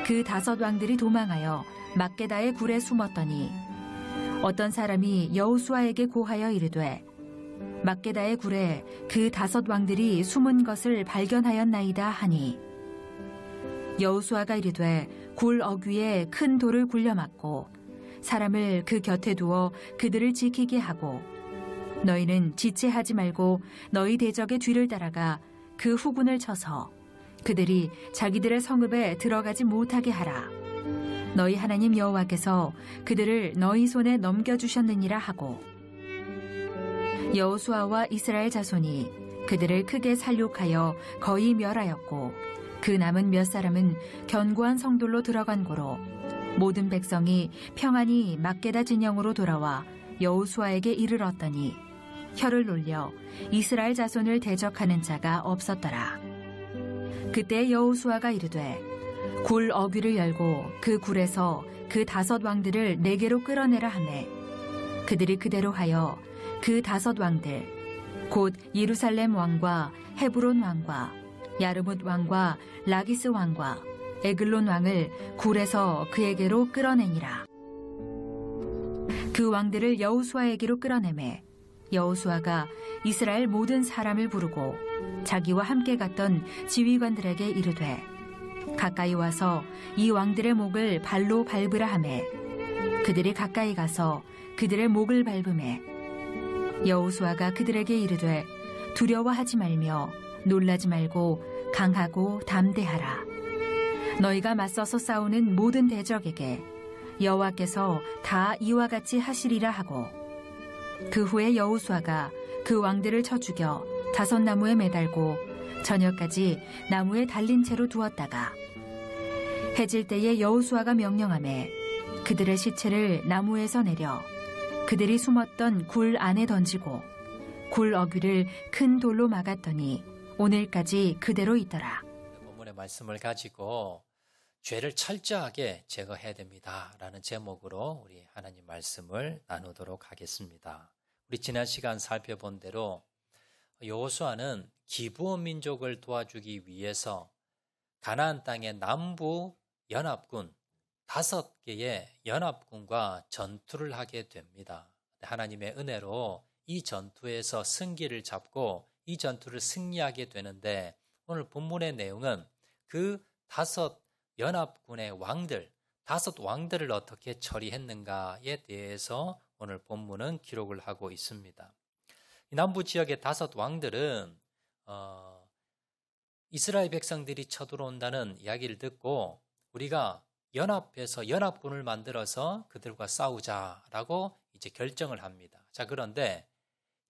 그 5 왕들이 도망하여 막게다의 굴에 숨었더니 어떤 사람이 여호수아에게 고하여 이르되 막게다의 굴에 그 5 왕들이 숨은 것을 발견하였나이다 하니 여호수아가 이르되 굴 어귀에 큰 돌을 굴려막고 사람을 그 곁에 두어 그들을 지키게 하고 너희는 지체하지 말고 너희 대적의 뒤를 따라가 그 후군을 쳐서 그들이 자기들의 성읍에 들어가지 못하게 하라. 너희 하나님 여호와께서 그들을 너희 손에 넘겨주셨느니라 하고 여호수아와 이스라엘 자손이 그들을 크게 살육하여 거의 멸하였고 그 남은 몇 사람은 견고한 성돌로 들어간 고로 모든 백성이 평안히 막게다 진영으로 돌아와 여호수아에게 이르렀더니 혀를 놀려 이스라엘 자손을 대적하는 자가 없었더라. 그때 여호수아가 이르되 굴 어귀를 열고 그 굴에서 그 5 왕들을 내게로 끌어내라 하매 그들이 그대로 하여 그 5 왕들 곧 예루살렘 왕과 헤브론 왕과 야르뭇 왕과 라기스 왕과 에글론 왕을 굴에서 그에게로 끌어내니라. 그 왕들을 여호수아에게로 끌어내매 여호수아가 이스라엘 모든 사람을 부르고 자기와 함께 갔던 지휘관들에게 이르되 가까이 와서 이 왕들의 목을 발로 밟으라 하매 그들이 가까이 가서 그들의 목을 밟으매 여호수아가 그들에게 이르되 두려워하지 말며 놀라지 말고 강하고 담대하라. 너희가 맞서서 싸우는 모든 대적에게 여호와께서 다 이와 같이 하시리라 하고 그 후에 여호수아가 그 왕들을 쳐 죽여 5 나무에 매달고 저녁까지 나무에 달린 채로 두었다가 해질 때에 여호수아가 명령하매 그들의 시체를 나무에서 내려 그들이 숨었던 굴 안에 던지고 굴 어귀를 큰 돌로 막았더니 오늘까지 그대로 있더라. 본문의 말씀을 가지고 죄를 철저하게 제거해야 됩니다라는 제목으로 우리 하나님 말씀을 나누도록 하겠습니다. 우리 지난 시간 살펴본 대로 여호수아는 기브온 민족을 도와주기 위해서 가나안 땅의 남부 연합군 5개의 연합군과 전투를 하게 됩니다. 하나님의 은혜로 이 전투에서 승기를 잡고 이 전투를 승리하게 되는데 오늘 본문의 내용은 그 5 연합군의 왕들, 5 왕들을 어떻게 처리했는가에 대해서 오늘 본문은 기록을 하고 있습니다. 남부 지역의 5 왕들은 이스라엘 백성들이 쳐들어온다는 이야기를 듣고 우리가 연합해서 연합군을 만들어서 그들과 싸우자라고 이제 결정을 합니다. 자, 그런데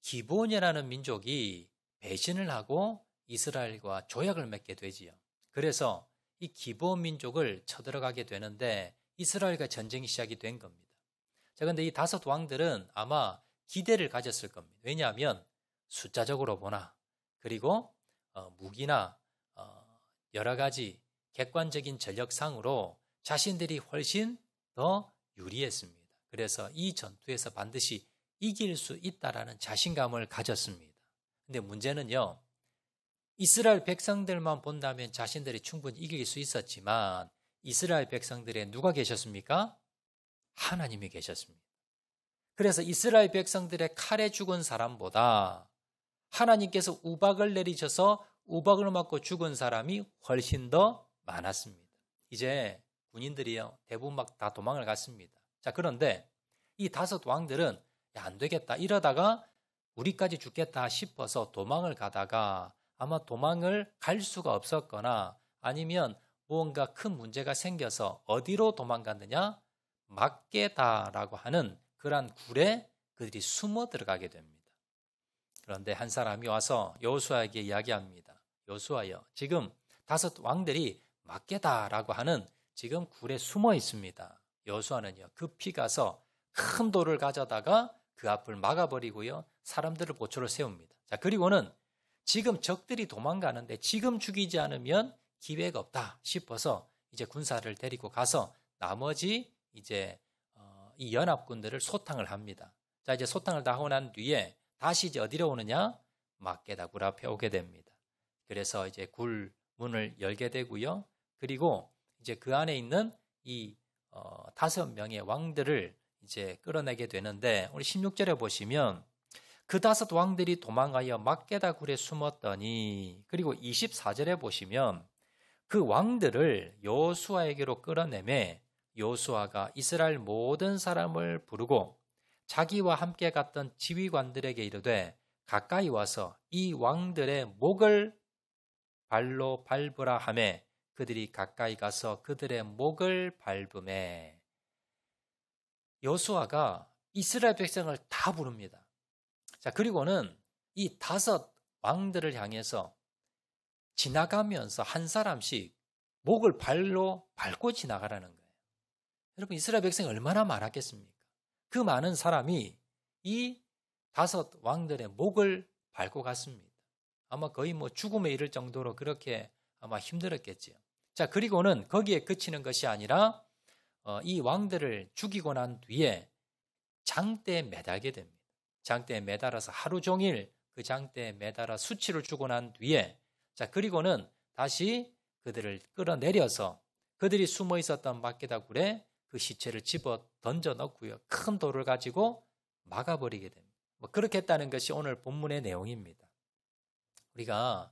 기브온이라는 민족이 배신을 하고 이스라엘과 조약을 맺게 되지요. 그래서 이 기브온 민족을 쳐들어가게 되는데 이스라엘과 전쟁이 시작이 된 겁니다. 자, 그런데 이 5 왕들은 아마 기대를 가졌을 겁니다. 왜냐하면 숫자적으로 보나 그리고 무기나 여러 가지 객관적인 전력상으로 자신들이 훨씬 더 유리했습니다. 그래서 이 전투에서 반드시 이길 수 있다라는 자신감을 가졌습니다. 근데 문제는요, 이스라엘 백성들만 본다면 자신들이 충분히 이길 수 있었지만 이스라엘 백성들에 누가 계셨습니까? 하나님이 계셨습니다. 그래서 이스라엘 백성들의 칼에 죽은 사람보다 하나님께서 우박을 내리셔서 우박을 맞고 죽은 사람이 훨씬 더 많았습니다. 이제 군인들이요, 대부분 막 다 도망을 갔습니다. 자, 그런데 이 5 왕들은 안 되겠다 이러다가 우리까지 죽겠다 싶어서 도망을 가다가 아마 도망을 갈 수가 없었거나 아니면 무언가 큰 문제가 생겨서 어디로 도망갔느냐? 막게다라고 하는 그러한 굴에 그들이 숨어 들어가게 됩니다. 그런데 한 사람이 와서 여호수아에게 이야기합니다. 여호수아여, 지금 5 왕들이 막게다라고 하는 지금 굴에 숨어 있습니다. 여호수아는요, 급히 가서 큰 돌을 가져다가 그 앞을 막아버리고요, 사람들을 보초를 세웁니다. 자, 그리고는 지금 적들이 도망가는데 지금 죽이지 않으면 기회가 없다 싶어서 이제 군사를 데리고 가서 나머지 이제 이 연합군들을 소탕을 합니다. 자, 이제 소탕을 다 하고 난 뒤에 다시 이제 어디로 오느냐? 막게다 굴 앞에 오게 됩니다. 그래서 이제 굴 문을 열게 되고요. 그리고 이제 그 안에 있는 이 5명의 왕들을 이제 끌어내게 되는데, 우리 16절에 보시면 그 5 왕들이 도망가여 막게다 굴에 숨었더니, 그리고 24절에 보시면 그 왕들을 여호수아에게로 끌어내매 여호수아가 이스라엘 모든 사람을 부르고 자기와 함께 갔던 지휘관들에게 이르되 가까이 와서 이 왕들의 목을 발로 밟으라 하매 그들이 가까이 가서 그들의 목을 밟으매. 여호수아가 이스라엘 백성을 다 부릅니다. 자, 그리고는 이 5 왕들을 향해서 지나가면서 한 사람씩 목을 발로 밟고 지나가라는 거예요. 여러분, 이스라엘 백성이 얼마나 많았겠습니까? 그 많은 사람이 이 5 왕들의 목을 밟고 갔습니다. 아마 거의 뭐 죽음에 이를 정도로 그렇게 아마 힘들었겠지요. 자, 그리고는 거기에 그치는 것이 아니라 이 왕들을 죽이고 난 뒤에 장대에 매달게 됩니다. 장대에 매달아서 하루 종일 그 장대에 매달아 수치를 주고 난 뒤에, 자, 그리고는 다시 그들을 끌어내려서 그들이 숨어 있었던 막게다 굴에 그 시체를 집어 던져 넣고요. 큰 돌을 가지고 막아버리게 됩니다. 뭐 그렇게 했다는 것이 오늘 본문의 내용입니다. 우리가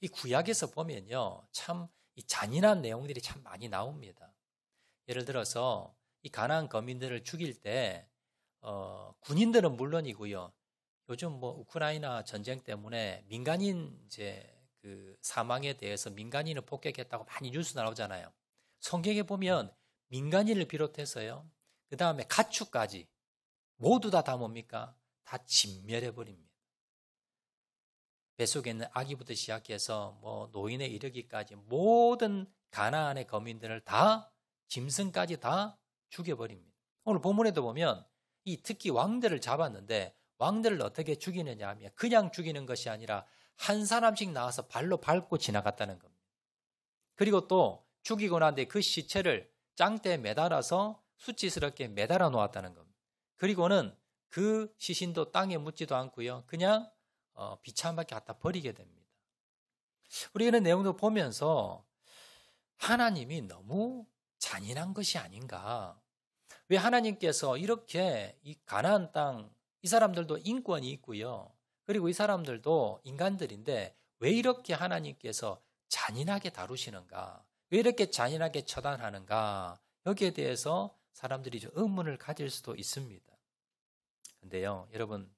이 구약에서 보면요, 참 이 잔인한 내용들이 참 많이 나옵니다. 예를 들어서 이 가나안 거민들을 죽일 때 군인들은 물론이고요. 요즘 뭐 우크라이나 전쟁 때문에 민간인 이제 그 사망에 대해서 민간인을 폭격했다고 많이 뉴스 나오잖아요. 성경에 보면 민간인을 비롯해서요, 그 다음에 가축까지 모두 다 뭡니까? 다 진멸해 버립니다. 뱃속에 있는 아기부터 시작해서 뭐 노인에 이르기까지 모든 가나안의 거민들을 다, 짐승까지 다 죽여버립니다. 오늘 본문에도 보면 이 특히 왕들을 잡았는데 왕들을 어떻게 죽이느냐 하면 그냥 죽이는 것이 아니라 한 사람씩 나와서 발로 밟고 지나갔다는 겁니다. 그리고 또 죽이고 난 뒤에 그 시체를 장대에 매달아서 수치스럽게 매달아 놓았다는 겁니다. 그리고는 그 시신도 땅에 묻지도 않고요, 그냥 비참하게 갖다 버리게 됩니다. 우리 이런 내용도 보면서 하나님이 너무 잔인한 것이 아닌가. 왜 하나님께서 이렇게 이 가나안 땅, 이 사람들도 인권이 있고요, 그리고 이 사람들도 인간들인데 왜 이렇게 하나님께서 잔인하게 다루시는가, 왜 이렇게 잔인하게 처단하는가, 여기에 대해서 사람들이 좀 의문을 가질 수도 있습니다. 근데요, 여러분,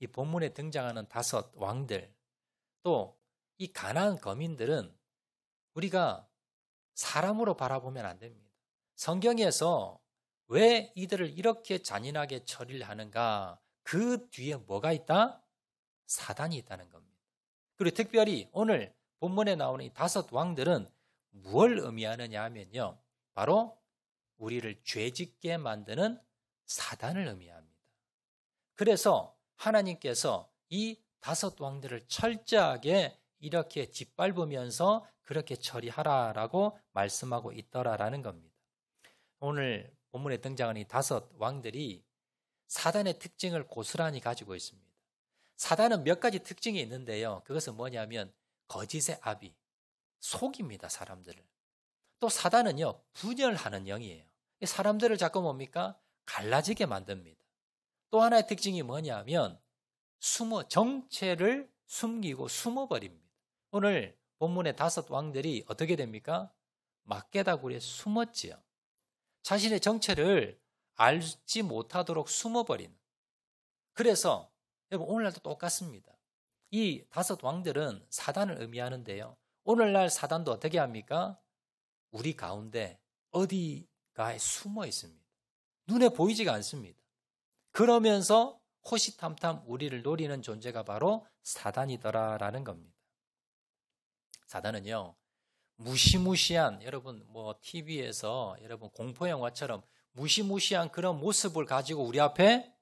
이 본문에 등장하는 5 왕들, 또 이 가나안 거민들은 우리가 사람으로 바라보면 안 됩니다. 성경에서 왜 이들을 이렇게 잔인하게 처리를 하는가, 그 뒤에 뭐가 있다? 사단이 있다는 겁니다. 그리고 특별히 오늘 본문에 나오는 이 5 왕들은 무엇을 의미하느냐 하면요, 바로 우리를 죄짓게 만드는 사단을 의미합니다. 그래서 하나님께서 이 5 왕들을 철저하게 이렇게 짓밟으면서 그렇게 처리하라라고 말씀하고 있더라라는 겁니다. 오늘 본문에 등장하는 이 5 왕들이 사단의 특징을 고스란히 가지고 있습니다. 사단은 몇 가지 특징이 있는데요, 그것은 뭐냐면 거짓의 아비, 속입니다, 사람들을. 또 사단은요, 분열하는 영이에요. 사람들을 자꾸 뭡니까? 갈라지게 만듭니다. 또 하나의 특징이 뭐냐면 정체를 숨기고 숨어버립니다. 오늘 본문의 5 왕들이 어떻게 됩니까? 막게다 굴에 숨었지요. 자신의 정체를 알지 못하도록 숨어버리는. 그래서 여러분, 오늘날도 똑같습니다. 이 5 왕들은 사단을 의미하는데요, 오늘날 사단도 어떻게 합니까? 우리 가운데 어디가에 숨어 있습니다. 눈에 보이지가 않습니다. 그러면서 호시탐탐 우리를 노리는 존재가 바로 사단이더라라는 겁니다. 사단은요, 무시무시한, 여러분 뭐 TV에서 여러분 공포영화처럼 무시무시한 그런 모습을 가지고 우리 앞에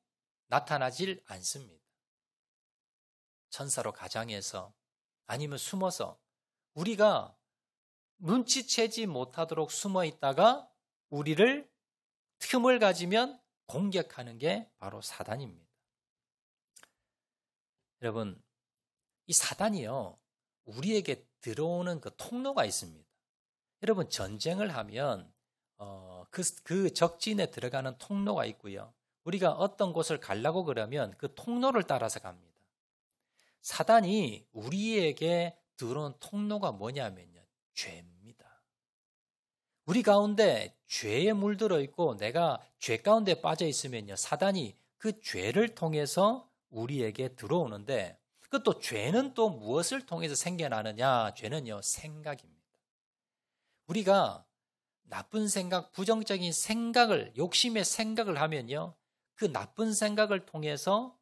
나타나질 않습니다. 천사로 가장해서, 아니면 숨어서 우리가 눈치채지 못하도록 숨어 있다가 우리를 틈을 가지면 공격하는 게 바로 사단입니다. 여러분, 이 사단이요, 우리에게 들어오는 그 통로가 있습니다. 여러분 전쟁을 하면 그 적진에 들어가는 통로가 있고요. 우리가 어떤 곳을 가려고 그러면 그 통로를 따라서 갑니다. 사단이 우리에게 들어온 통로가 뭐냐면요. 죄입니다. 우리 가운데 죄에 물들어 있고 내가 죄 가운데 빠져 있으면요. 사단이 그 죄를 통해서 우리에게 들어오는데 그것도 죄는 또 무엇을 통해서 생겨나느냐? 죄는요. 생각입니다. 우리가 나쁜 생각, 부정적인 생각을, 욕심의 생각을 하면요. 그 나쁜 생각을 통해서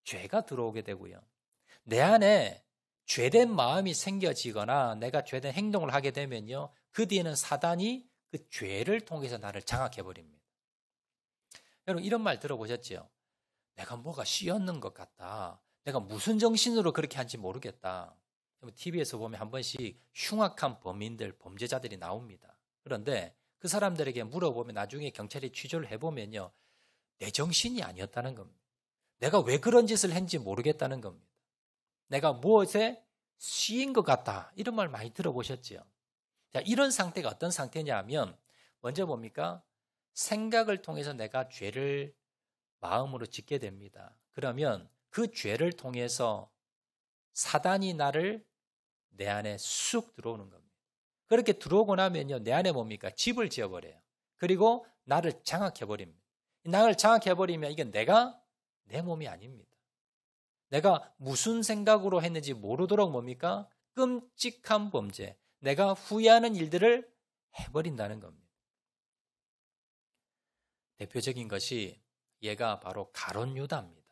죄가 들어오게 되고요. 내 안에 죄된 마음이 생겨지거나 내가 죄된 행동을 하게 되면요. 그 뒤에는 사단이 그 죄를 통해서 나를 장악해버립니다. 여러분 이런 말 들어보셨죠? 내가 뭐가 씌었는 것 같다. 내가 무슨 정신으로 그렇게 한지 모르겠다. TV에서 보면 한 번씩 흉악한 범인들, 범죄자들이 나옵니다. 그런데 그 사람들에게 물어보면 나중에 경찰이 취조를 해보면요. 내 정신이 아니었다는 겁니다. 내가 왜 그런 짓을 했는지 모르겠다는 겁니다. 내가 무엇에 씌인 것 같다. 이런 말 많이 들어보셨죠? 자, 이런 상태가 어떤 상태냐면 먼저 뭡니까? 생각을 통해서 내가 죄를 마음으로 짓게 됩니다. 그러면 그 죄를 통해서 사단이 나를 내 안에 쑥 들어오는 겁니다. 그렇게 들어오고 나면요. 내 안에 뭡니까? 집을 지어버려요. 그리고 나를 장악해버립니다. 나를 장악해버리면 이건 내 몸이 아닙니다. 내가 무슨 생각으로 했는지 모르도록 뭡니까? 끔찍한 범죄, 내가 후회하는 일들을 해버린다는 겁니다. 대표적인 것이 얘가 바로 가룟 유다입니다.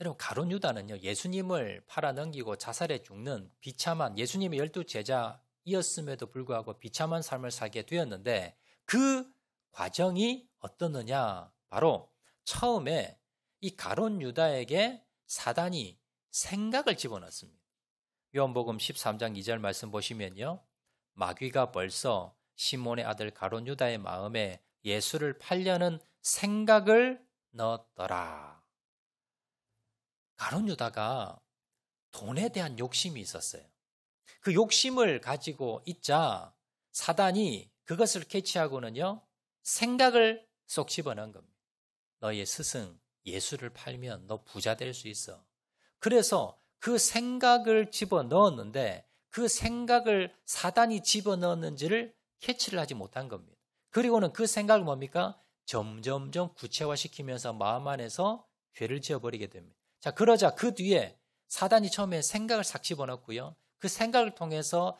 여러분 가룟 유다는요. 예수님을 팔아넘기고 자살해 죽는 비참한 예수님의 12 제자이었음에도 불구하고 비참한 삶을 살게 되었는데 그 과정이 어떻느냐? 바로 처음에 이 가룟 유다에게 사단이 생각을 집어넣습니다. 요한복음 13장 2절 말씀 보시면요. 마귀가 벌써 시몬의 아들 가룟 유다의 마음에 예수를 팔려는 생각을 넣었더라. 가룟 유다가 돈에 대한 욕심이 있었어요. 그 욕심을 가지고 있자 사단이 그것을 캐치하고는요. 생각을 쏙 집어넣은 겁니다. 너의 스승 예수를 팔면 너 부자 될 수 있어. 그래서 그 생각을 집어넣었는데 그 생각을 사단이 집어넣었는지를 캐치를 하지 못한 겁니다. 그리고는 그 생각을 뭡니까? 점점점 구체화시키면서 마음 안에서 죄를 지어버리게 됩니다. 자, 그러자 그 뒤에 사단이 처음에 생각을 싹 집어넣고요. 그 생각을 통해서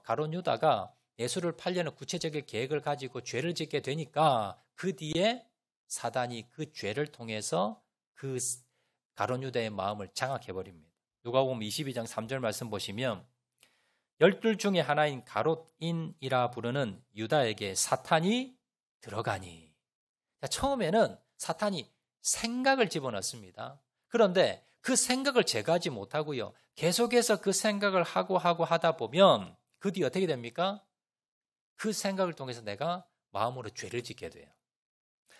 가룟 유다가 예수를 팔려는 구체적인 계획을 가지고 죄를 짓게 되니까 그 뒤에 사단이 그 죄를 통해서 그 가룟 유다의 마음을 장악해버립니다. 누가복음 22장 3절 말씀 보시면 12 중에 하나인 가롯인이라 부르는 유다에게 사탄이 들어가니. 자, 처음에는 사탄이 생각을 집어넣습니다. 그런데 그 생각을 제거하지 못하고요. 계속해서 그 생각을 하고 하다 보면 그 뒤 어떻게 됩니까? 그 생각을 통해서 내가 마음으로 죄를 짓게 돼요.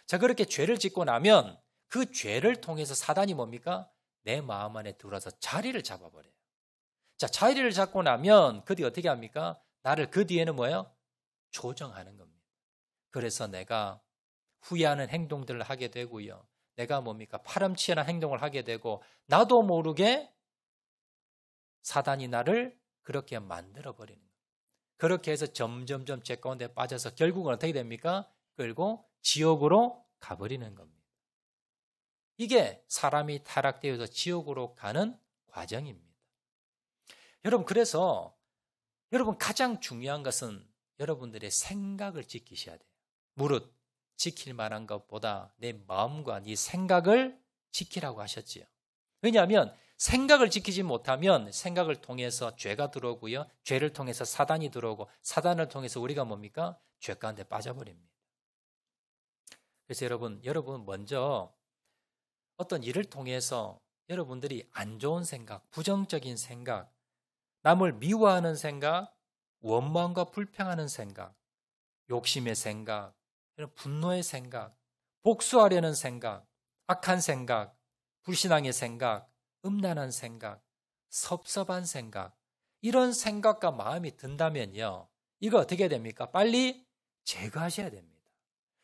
자, 그렇게 죄를 짓고 나면 그 죄를 통해서 사단이 뭡니까? 내 마음 안에 들어와서 자리를 잡아버려요. 자, 자리를 잡고 나면 그 뒤 어떻게 합니까? 나를 그 뒤에는 뭐예요? 조정하는 겁니다. 그래서 내가 후회하는 행동들을 하게 되고요. 내가 뭡니까? 파렴치한 행동을 하게 되고 나도 모르게 사단이 나를 그렇게 만들어버리는 거예요. 그렇게 해서 점점점 죄 가운데 빠져서 결국은 어떻게 됩니까? 끌고 지옥으로 가버리는 겁니다. 이게 사람이 타락되어서 지옥으로 가는 과정입니다. 여러분, 그래서 여러분 가장 중요한 것은 여러분들의 생각을 지키셔야 돼요. 무릇 지킬 만한 것보다 내 마음과 네 생각을 지키라고 하셨지요. 왜냐하면 생각을 지키지 못하면 생각을 통해서 죄가 들어오고요. 죄를 통해서 사단이 들어오고 사단을 통해서 우리가 뭡니까? 죄 가운데 빠져버립니다. 그래서 여러분 먼저 어떤 일을 통해서 여러분들이 안 좋은 생각, 부정적인 생각, 남을 미워하는 생각, 원망과 불평하는 생각, 욕심의 생각, 분노의 생각, 복수하려는 생각, 악한 생각, 불신앙의 생각, 음란한 생각, 섭섭한 생각, 이런 생각과 마음이 든다면요. 이거 어떻게 됩니까? 빨리 제거하셔야 됩니다.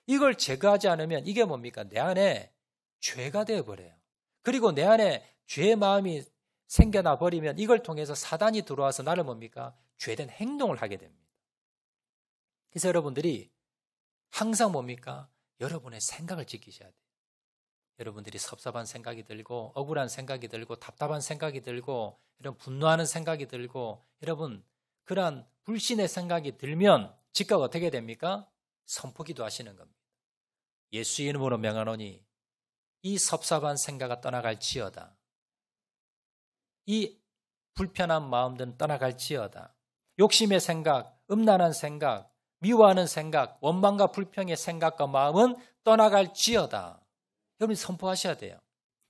이걸 제거하지 않으면 이게 뭡니까? 내 안에 죄가 되어버려요. 그리고 내 안에 죄의 마음이 생겨나 버리면 이걸 통해서 사단이 들어와서 나를 뭡니까? 죄된 행동을 하게 됩니다. 그래서 여러분들이 항상 뭡니까? 여러분의 생각을 지키셔야 돼요. 여러분들이 섭섭한 생각이 들고 억울한 생각이 들고 답답한 생각이 들고 이런 분노하는 생각이 들고 여러분 그러한 불신의 생각이 들면 즉각 어떻게 됩니까? 선포기도 하시는 겁니다. 예수 이름으로 명하노니 이 섭섭한 생각이 떠나갈지어다. 이 불편한 마음들은 떠나갈지어다. 욕심의 생각, 음란한 생각, 미워하는 생각, 원망과 불평의 생각과 마음은 떠나갈지어다. 여러분이 선포하셔야 돼요.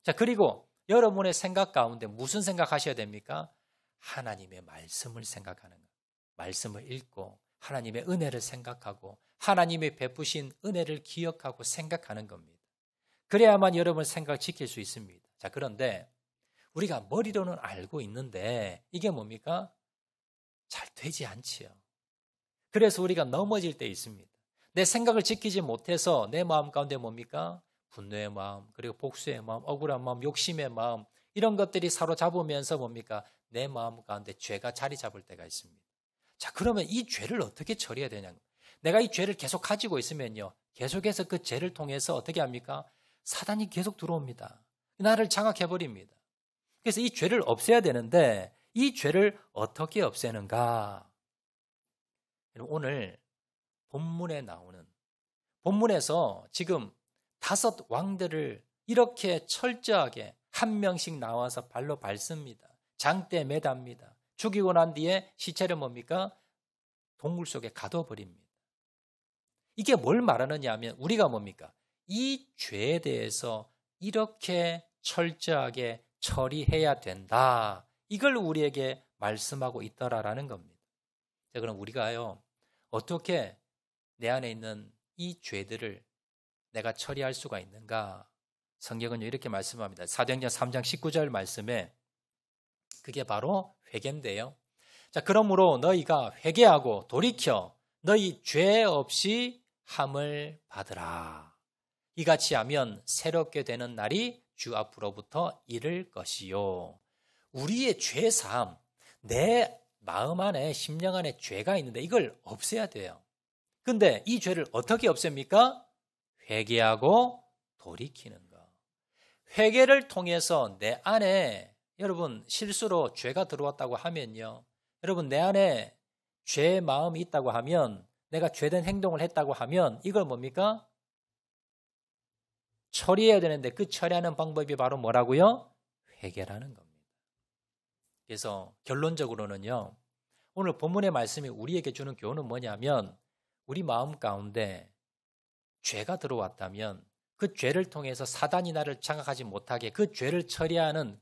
자, 그리고 여러분의 생각 가운데 무슨 생각하셔야 됩니까? 하나님의 말씀을 생각하는 것. 말씀을 읽고 하나님의 은혜를 생각하고 하나님의 베푸신 은혜를 기억하고 생각하는 겁니다. 그래야만 여러분 생각을 지킬 수 있습니다. 자, 그런데 우리가 머리로는 알고 있는데 이게 뭡니까? 잘 되지 않지요. 그래서 우리가 넘어질 때 있습니다. 내 생각을 지키지 못해서 내 마음 가운데 뭡니까? 분노의 마음, 그리고 복수의 마음, 억울한 마음, 욕심의 마음 이런 것들이 사로잡으면서 뭡니까? 내 마음 가운데 죄가 자리 잡을 때가 있습니다. 자, 그러면 이 죄를 어떻게 처리해야 되냐? 내가 이 죄를 계속 가지고 있으면요. 계속해서 그 죄를 통해서 어떻게 합니까? 사단이 계속 들어옵니다. 나를 장악해버립니다. 그래서 이 죄를 없애야 되는데 이 죄를 어떻게 없애는가? 오늘 본문에 나오는 본문에서 지금 5 왕들을 이렇게 철저하게 한 명씩 나와서 발로 밟습니다. 장대에 매답니다. 죽이고 난 뒤에 시체를 뭡니까? 동굴 속에 가둬버립니다. 이게 뭘 말하느냐 하면 우리가 뭡니까? 이 죄에 대해서 이렇게 철저하게 처리해야 된다. 이걸 우리에게 말씀하고 있더라라는 겁니다. 자, 그럼 우리가요, 어떻게 내 안에 있는 이 죄들을 내가 처리할 수가 있는가? 성경은요, 이렇게 말씀합니다. 사도행전 3장 19절 말씀에 그게 바로 회개인데요. 자, 그러므로 너희가 회개하고 돌이켜 너희 죄 없이 함을 받으라. 이같이 하면 새롭게 되는 날이 주 앞으로부터 이를 것이요. 우리의 죄사함, 내 마음 안에 심령 안에 죄가 있는데 이걸 없애야 돼요. 근데 이 죄를 어떻게 없앱니까? 회개하고 돌이키는 것. 회개를 통해서 내 안에 여러분 실수로 죄가 들어왔다고 하면요. 여러분 내 안에 죄의 마음이 있다고 하면 내가 죄된 행동을 했다고 하면 이걸 뭡니까? 처리해야 되는데 그 처리하는 방법이 바로 뭐라고요? 회개라는 겁니다. 그래서 결론적으로는요. 오늘 본문의 말씀이 우리에게 주는 교훈은 뭐냐면 우리 마음 가운데 죄가 들어왔다면 그 죄를 통해서 사단이 나를 장악하지 못하게 그 죄를 처리하는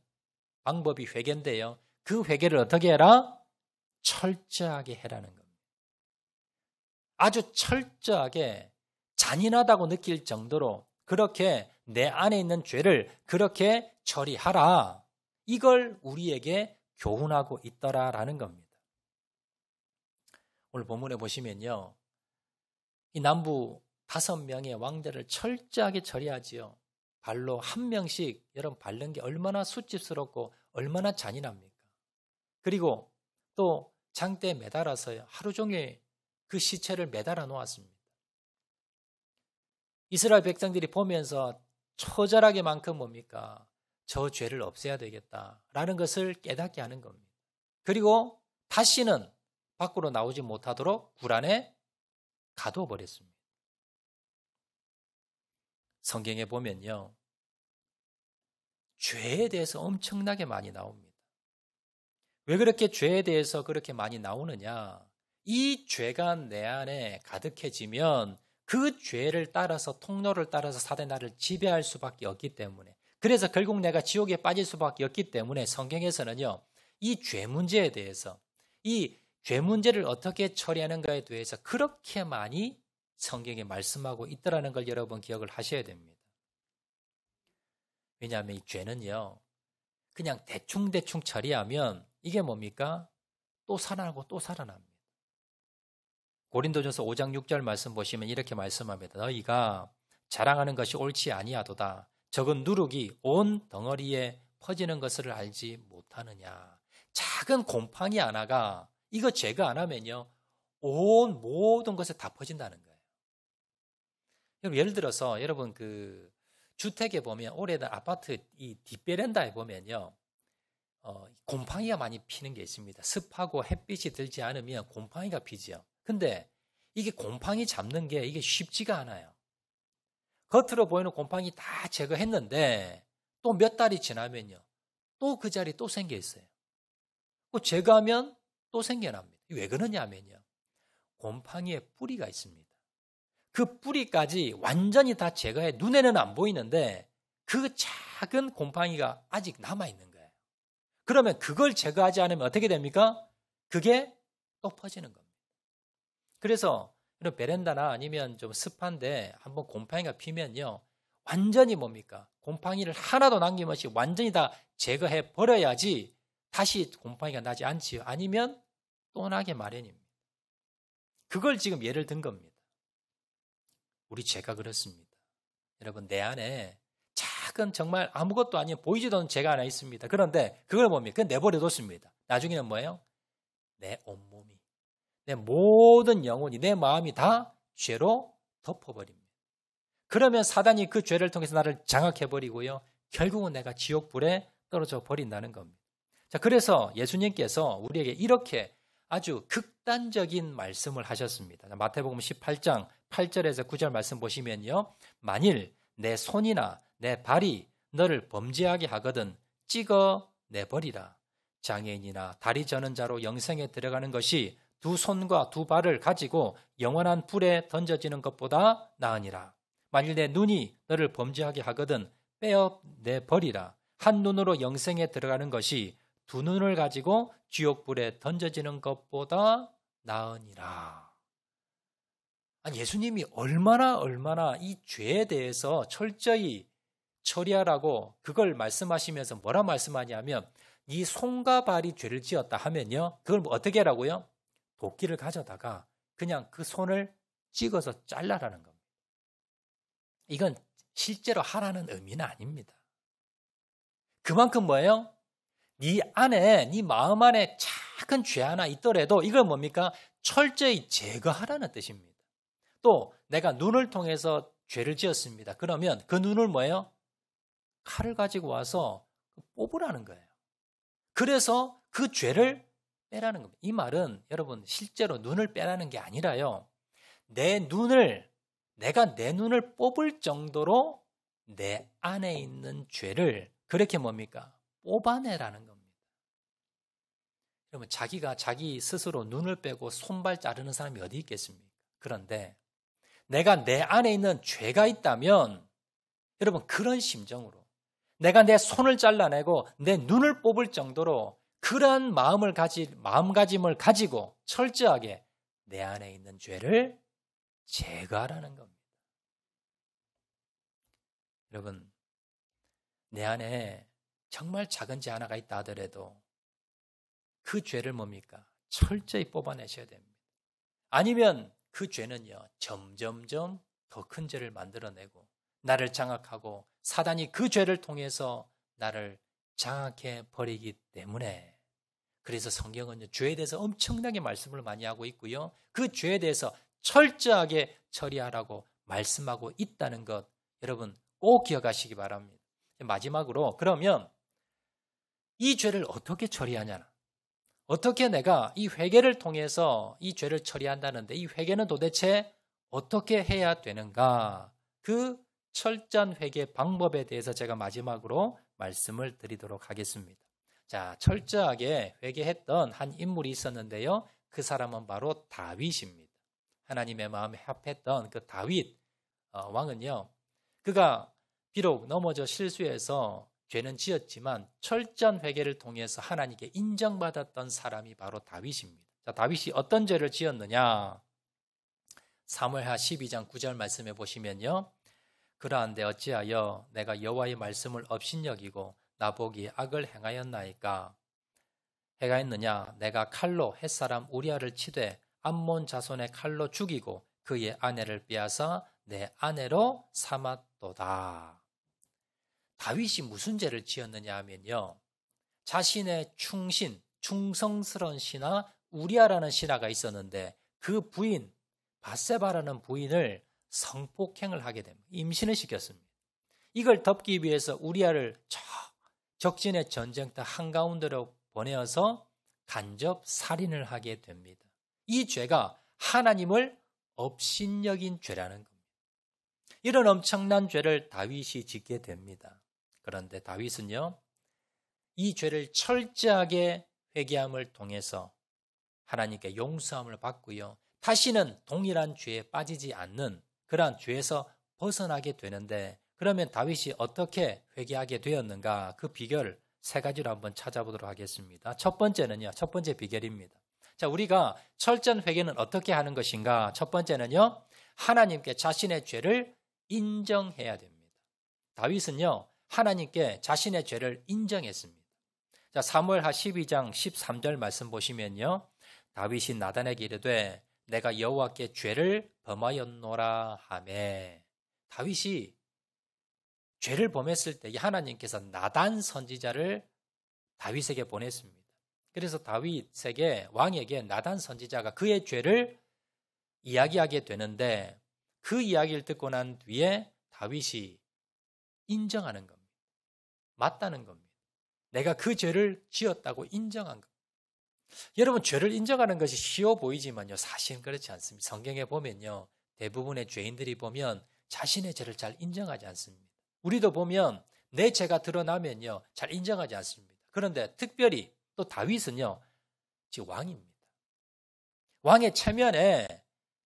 방법이 회개인데요. 그 회개를 어떻게 해라? 철저하게 해라는 겁니다. 아주 철저하게 잔인하다고 느낄 정도로 그렇게 내 안에 있는 죄를 그렇게 처리하라. 이걸 우리에게 교훈하고 있더라라는 겁니다. 오늘 본문에 보시면요. 이 남부 5명의 왕들을 철저하게 처리하지요. 발로 한 명씩 여러분 밟는 게 얼마나 수치스럽고 얼마나 잔인합니까? 그리고 또 장대에 매달아서 하루 종일 그 시체를 매달아 놓았습니다. 이스라엘 백성들이 보면서 처절하게만큼 뭡니까? 저 죄를 없애야 되겠다라는 것을 깨닫게 하는 겁니다. 그리고 다시는 밖으로 나오지 못하도록 굴 안에 가둬 버렸습니다. 성경에 보면요. 죄에 대해서 엄청나게 많이 나옵니다. 왜 그렇게 죄에 대해서 그렇게 많이 나오느냐? 이 죄가 내 안에 가득해지면 그 죄를 따라서 통로를 따라서 사단이 나를 지배할 수밖에 없기 때문에 그래서 결국 내가 지옥에 빠질 수밖에 없기 때문에 성경에서는요. 이 죄 문제에 대해서 이 죄 문제를 어떻게 처리하는가에 대해서 그렇게 많이 성경에 말씀하고 있더라는 걸 여러분 기억을 하셔야 됩니다. 왜냐하면 이 죄는요. 그냥 대충 처리하면 이게 뭡니까? 또 살아나고 또 살아납니다. 고린도전서 5장 6절 말씀 보시면 이렇게 말씀합니다. 너희가 자랑하는 것이 옳지 아니하도다. 적은 누룩이 온 덩어리에 퍼지는 것을 알지 못하느냐. 작은 곰팡이 하나가 이거 제거 안 하면요, 온 모든 것에 다 퍼진다는 거예요. 여러분, 예를 들어서 여러분 그 주택에 보면 오래된 아파트 이 뒷베란다에 보면요, 곰팡이가 많이 피는 게 있습니다. 습하고 햇빛이 들지 않으면 곰팡이가 피죠. 근데 이게 곰팡이 잡는 게 이게 쉽지가 않아요. 겉으로 보이는 곰팡이 다 제거했는데 또 몇 달이 지나면요, 또 그 자리에 또 생겨 있어요. 그 제거하면 또 생겨납니다. 왜 그러냐면요, 곰팡이의 뿌리가 있습니다. 그 뿌리까지 완전히 다 제거해 눈에는 안 보이는데 그 작은 곰팡이가 아직 남아있는 거예요. 그러면 그걸 제거하지 않으면 어떻게 됩니까? 그게 또 퍼지는 겁니다. 그래서 이런 베란다나 아니면 좀 습한데 한번 곰팡이가 피면요, 완전히 뭡니까? 곰팡이를 하나도 남김없이 완전히 다 제거해 버려야지 다시 곰팡이가 나지 않지요. 아니면 또 나게 마련입니다. 그걸 지금 예를 든 겁니다. 우리 죄가 그렇습니다. 여러분, 내 안에 작은 정말 아무것도 아닌 보이지도 않는 죄가 하나 있습니다. 그런데 그걸 뭡니까? 그건 내버려뒀습니다. 나중에는 뭐예요? 내 온몸이, 내 모든 영혼이, 내 마음이 다 죄로 덮어버립니다. 그러면 사단이 그 죄를 통해서 나를 장악해버리고요, 결국은 내가 지옥불에 떨어져 버린다는 겁니다. 자, 그래서 예수님께서 우리에게 이렇게 아주 극단적인 말씀을 하셨습니다. 마태복음 18장 8절에서 9절 말씀 보시면요, 만일 내 손이나 내 발이 너를 범죄하게 하거든 찍어내버리라. 장애인이나 다리 저는 자로 영생에 들어가는 것이 두 손과 두 발을 가지고 영원한 불에 던져지는 것보다 나으니라. 만일 내 눈이 너를 범죄하게 하거든 빼어내버리라. 한 눈으로 영생에 들어가는 것이 두 눈을 가지고 지옥불에 던져지는 것보다 나으니라. 아니, 예수님이 얼마나 이 죄에 대해서 철저히 처리하라고 그걸 말씀하시면서 뭐라 말씀하냐면, 이 손과 발이 죄를 지었다 하면요, 그걸 어떻게 하라고요? 도끼를 가져다가 그냥 그 손을 찍어서 잘라라는 겁니다. 이건 실제로 하라는 의미는 아닙니다. 그만큼 뭐예요? 네 안에, 네 마음 안에 작은 죄 하나 있더라도 이걸 뭡니까? 철저히 제거하라는 뜻입니다. 또 내가 눈을 통해서 죄를 지었습니다. 그러면 그 눈을 뭐예요? 칼을 가지고 와서 뽑으라는 거예요. 그래서 그 죄를 빼라는 겁니다. 이 말은 여러분 실제로 눈을 빼라는 게 아니라요, 내가 내 눈을 뽑을 정도로 내 안에 있는 죄를 그렇게 뭡니까? 뽑아내라는 겁니다. 여러분, 자기가 자기 스스로 눈을 빼고 손발 자르는 사람이 어디 있겠습니까? 그런데 내가 내 안에 있는 죄가 있다면 여러분, 그런 심정으로 내가 내 손을 잘라내고 내 눈을 뽑을 정도로 그러한 마음가짐을 가지고 철저하게 내 안에 있는 죄를 제거하라는 겁니다. 여러분, 내 안에 정말 작은 죄 하나가 있다 하더라도 그 죄를 뭡니까? 철저히 뽑아내셔야 됩니다. 아니면 그 죄는요, 점점점 더 큰 죄를 만들어내고 나를 장악하고 사단이 그 죄를 통해서 나를 장악해 버리기 때문에, 그래서 성경은 죄에 대해서 엄청나게 말씀을 많이 하고 있고요, 그 죄에 대해서 철저하게 처리하라고 말씀하고 있다는 것 여러분 꼭 기억하시기 바랍니다. 마지막으로, 그러면 이 죄를 어떻게 처리하냐? 어떻게 내가 이 회개를 통해서 이 죄를 처리한다는데 이 회개는 도대체 어떻게 해야 되는가? 그 철저한 회개 방법에 대해서 제가 마지막으로 말씀을 드리도록 하겠습니다. 자, 철저하게 회개했던 한 인물이 있었는데요, 그 사람은 바로 다윗입니다. 하나님의 마음에 합했던 그 다윗 왕은요, 그가 비록 넘어져 실수해서 죄는 지었지만 철저한 회개를 통해서 하나님께 인정받았던 사람이 바로 다윗입니다. 자, 다윗이 어떤 죄를 지었느냐? 사무엘하 12장 9절 말씀해 보시면요, 그러한데 어찌하여 내가 여호와의 말씀을 업신여기고 나보기에 악을 행하였나이까? 행하였느냐? 내가 칼로 햇사람 우리아를 치되 암몬 자손의 칼로 죽이고 그의 아내를 빼앗아 내 아내로 삼았도다. 다윗이 무슨 죄를 지었느냐 하면요, 자신의 충성스러운 신하 우리아라는 신하가 있었는데 그 부인 밧세바라는 부인을 성폭행을 하게 됩니다. 임신을 시켰습니다. 이걸 덮기 위해서 우리아를 적진의 전쟁터 한가운데로 보내어서 간접 살인을 하게 됩니다. 이 죄가 하나님을 업신여긴 죄라는 겁니다. 이런 엄청난 죄를 다윗이 짓게 됩니다. 그런데 다윗은요, 이 죄를 철저하게 회개함을 통해서 하나님께 용서함을 받고요, 다시는 동일한 죄에 빠지지 않는 그러한 죄에서 벗어나게 되는데, 그러면 다윗이 어떻게 회개하게 되었는가? 그 비결 3가지로 한번 찾아보도록 하겠습니다. 첫 번째 비결입니다. 자, 우리가 철저한 회개는 어떻게 하는 것인가? 첫 번째는요, 하나님께 자신의 죄를 인정해야 됩니다. 다윗은요, 하나님께 자신의 죄를 인정했습니다. 자, 사무엘하 12장 13절 말씀 보시면요, 다윗이 나단에게 이르되 내가 여호와께 죄를 범하였노라 하매, 다윗이 죄를 범했을 때 하나님께서 나단 선지자를 다윗에게 보냈습니다. 그래서 다윗에게, 왕에게 나단 선지자가 그의 죄를 이야기하게 되는데, 그 이야기를 듣고 난 뒤에 다윗이 인정하는 겁니다. 맞다는 겁니다. 내가 그 죄를 지었다고 인정한 겁니다. 여러분, 죄를 인정하는 것이 쉬워 보이지만요, 사실은 그렇지 않습니다. 성경에 보면요, 대부분의 죄인들이 보면 자신의 죄를 잘 인정하지 않습니다. 우리도 보면 내 죄가 드러나면요, 잘 인정하지 않습니다. 그런데 특별히 또 다윗은요, 지금 왕입니다. 왕의 체면에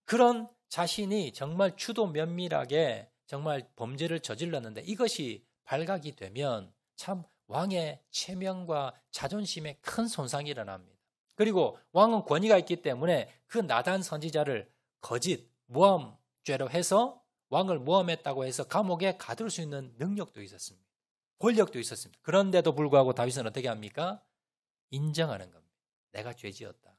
그런 자신이 정말 추도 면밀하게 정말 범죄를 저질렀는데 이것이 발각이 되면 참 왕의 체면과 자존심에 큰 손상이 일어납니다. 그리고 왕은 권위가 있기 때문에 그 나단 선지자를 거짓, 모함죄로 해서 왕을 모함했다고 해서 감옥에 가둘 수 있는 능력도 있었습니다. 권력도 있었습니다. 그런데도 불구하고 다윗은 어떻게 합니까? 인정하는 겁니다. 내가 죄지었다.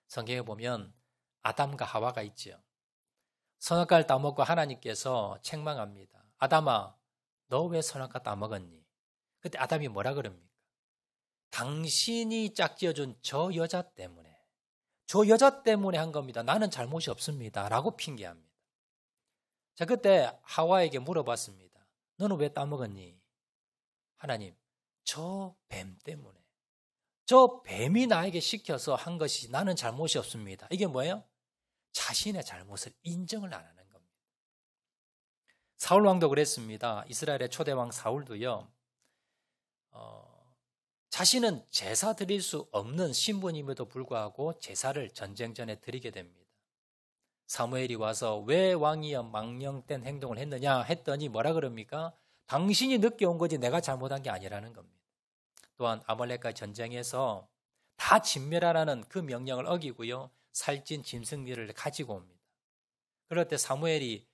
성경에 보면 아담과 하와가 있죠. 선악과를 따먹고 하나님께서 책망합니다. 아담아, 너 왜 선악과 따먹었니? 그때 아담이 뭐라 그럽니까? 당신이 짝지어준 저 여자 때문에 한 겁니다. 나는 잘못이 없습니다. 라고 핑계합니다. 자, 그때 하와에게 물어봤습니다. 너는 왜 따먹었니? 하나님, 저 뱀 때문에. 저 뱀이 나에게 시켜서 한 것이 나는 잘못이 없습니다. 이게 뭐예요? 자신의 잘못을 인정을 안 하는 겁니다. 사울 왕도 그랬습니다. 이스라엘의 초대왕 사울도요, 자신은 제사 드릴 수 없는 신분임에도 불구하고 제사를 전쟁 전에 드리게 됩니다. 사무엘이 와서 왜 왕이여 망령된 행동을 했느냐 했더니 뭐라 그럽니까? 당신이 늦게 온 거지 내가 잘못한 게 아니라는 겁니다. 또한 아말렉과 전쟁에서 다 진멸하라는 그 명령을 어기고요, 살찐 짐승들을 가지고 옵니다. 그럴 때 사무엘이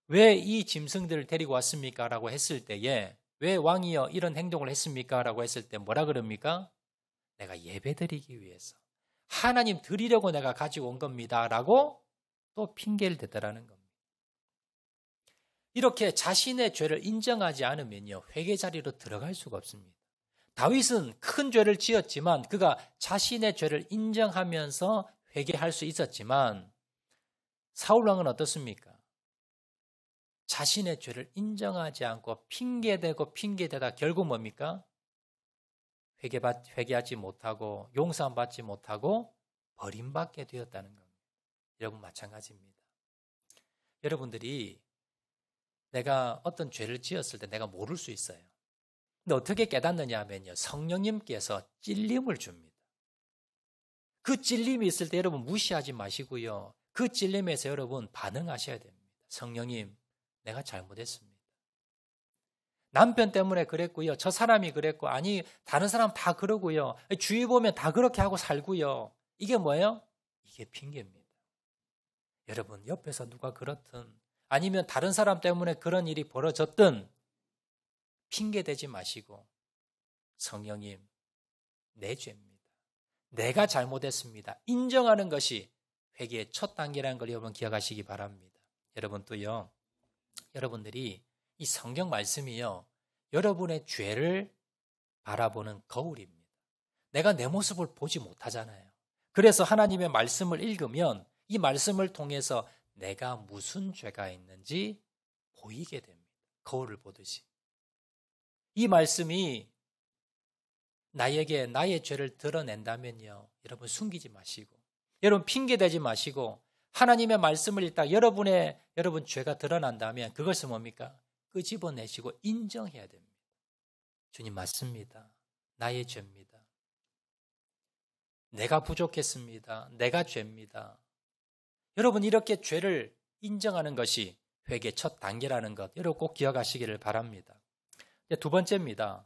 왜 이 짐승들을 데리고 왔습니까? 라고 했을 때에 왜 왕이여 이런 행동을 했습니까? 라고 했을 때 뭐라 그럽니까? 내가 예배드리기 위해서 하나님 드리려고 내가 가지고 온 겁니다. 라고 또 핑계를 대더라는 겁니다. 이렇게 자신의 죄를 인정하지 않으면요, 회개 자리로 들어갈 수가 없습니다. 다윗은 큰 죄를 지었지만 그가 자신의 죄를 인정하면서 회개할 수 있었지만 사울 왕은 어떻습니까? 자신의 죄를 인정하지 않고 핑계대다 결국 뭡니까? 회개하지 못하고 용서함 받지 못하고 버림받게 되었다는 겁니다. 여러분 마찬가지입니다. 여러분들이 내가 어떤 죄를 지었을 때 내가 모를 수 있어요. 근데 어떻게 깨닫느냐 하면요, 성령님께서 찔림을 줍니다. 그 찔림이 있을 때 여러분 무시하지 마시고요, 그 찔림에서 여러분 반응하셔야 됩니다. 성령님, 내가 잘못했습니다. 남편 때문에 그랬고요, 저 사람이 그랬고, 아니 다른 사람 다 그러고요, 주위 보면 다 그렇게 하고 살고요. 이게 뭐예요? 이게 핑계입니다. 여러분 옆에서 누가 그렇든 아니면 다른 사람 때문에 그런 일이 벌어졌든 핑계대지 마시고 성령님, 내 죄입니다. 내가 잘못했습니다. 인정하는 것이 회개의 첫 단계라는 걸 여러분 기억하시기 바랍니다. 여러분 또요, 여러분들이 이 성경 말씀이요, 여러분의 죄를 바라보는 거울입니다. 내가 내 모습을 보지 못하잖아요. 그래서 하나님의 말씀을 읽으면 이 말씀을 통해서 내가 무슨 죄가 있는지 보이게 됩니다. 거울을 보듯이. 이 말씀이 나에게 나의 죄를 드러낸다면요, 여러분 숨기지 마시고, 여러분 핑계대지 마시고, 하나님의 말씀을 읽다 여러분 죄가 드러난다면 그것은 뭡니까? 끄집어내시고 인정해야 됩니다. 주님 맞습니다. 나의 죄입니다. 내가 부족했습니다. 내가 죄입니다. 여러분 이렇게 죄를 인정하는 것이 회개 첫 단계라는 것 여러분 꼭 기억하시기를 바랍니다. 두 번째입니다.